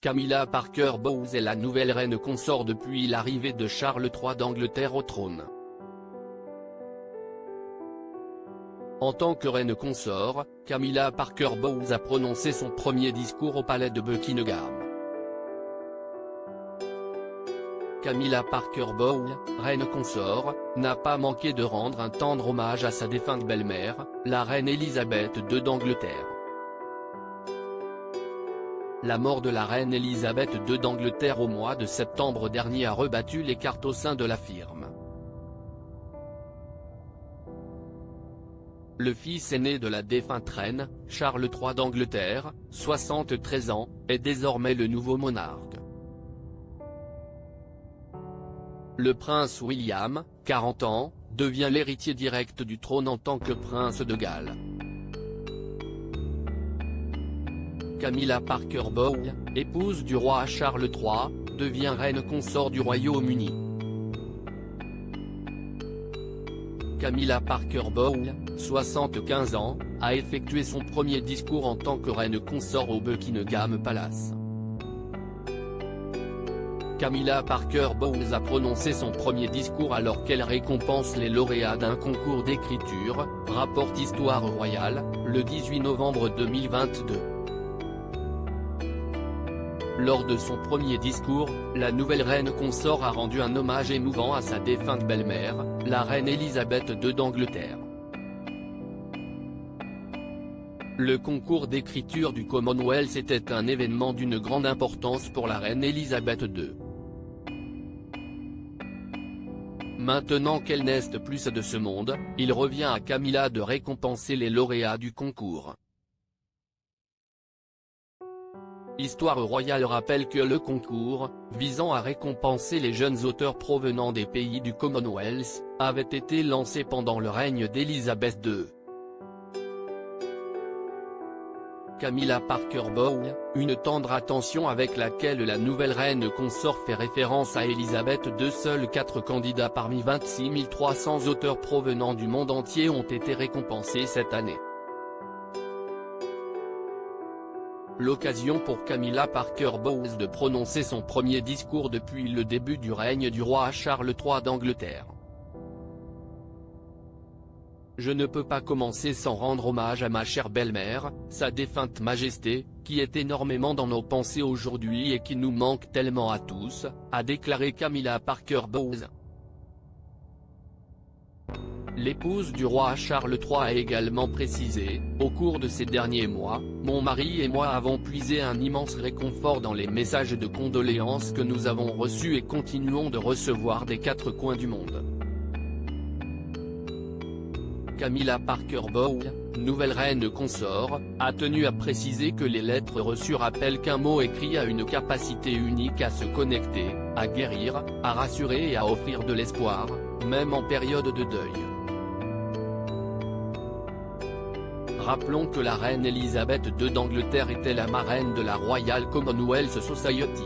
Camilla Parker Bowles est la nouvelle reine consort depuis l'arrivée de Charles III d'Angleterre au trône. En tant que reine consort, Camilla Parker Bowles a prononcé son premier discours au palais de Buckingham. Camilla Parker Bowles, reine consort, n'a pas manqué de rendre un tendre hommage à sa défunte belle-mère, la reine Elisabeth II d'Angleterre. La mort de la reine Elisabeth II d'Angleterre au mois de septembre dernier a rebattu les cartes au sein de la firme. Le fils aîné de la défunte reine, Charles III d'Angleterre, 73 ans, est désormais le nouveau monarque. Le prince William, 40 ans, devient l'héritier direct du trône en tant que prince de Galles. Camilla Parker Bowles, épouse du roi Charles III, devient reine consort du Royaume-Uni. Camilla Parker Bowles, 75 ans, a effectué son premier discours en tant que reine consort au Buckingham Palace. Camilla Parker Bowles a prononcé son premier discours alors qu'elle récompense les lauréats d'un concours d'écriture, rapporte Histoire Royale, le 18 novembre 2022. Lors de son premier discours, la nouvelle reine consort a rendu un hommage émouvant à sa défunte belle-mère, la reine Elisabeth II d'Angleterre. Le concours d'écriture du Commonwealth était un événement d'une grande importance pour la reine Elisabeth II. Maintenant qu'elle n'est plus de ce monde, il revient à Camilla de récompenser les lauréats du concours. Histoire Royale rappelle que le concours, visant à récompenser les jeunes auteurs provenant des pays du Commonwealth, avait été lancé pendant le règne d'Elisabeth II. Camilla Parker Bowles, une tendre attention avec laquelle la nouvelle reine consort fait référence à Elisabeth II. Seuls 4 candidats parmi 26 300 auteurs provenant du monde entier ont été récompensés cette année. L'occasion pour Camilla Parker Bowles de prononcer son premier discours depuis le début du règne du roi Charles III d'Angleterre. Je ne peux pas commencer sans rendre hommage à ma chère belle-mère, sa défunte majesté, qui est énormément dans nos pensées aujourd'hui et qui nous manque tellement à tous, a déclaré Camilla Parker Bowles. L'épouse du roi Charles III a également précisé, au cours de ces derniers mois, mon mari et moi avons puisé un immense réconfort dans les messages de condoléances que nous avons reçus et continuons de recevoir des 4 coins du monde. Camilla Parker Bowles, nouvelle reine consort, a tenu à préciser que les lettres reçues rappellent qu'un mot écrit a une capacité unique à se connecter, à guérir, à rassurer et à offrir de l'espoir, même en période de deuil. Rappelons que la reine Elisabeth II d'Angleterre était la marraine de la Royal Commonwealth Society.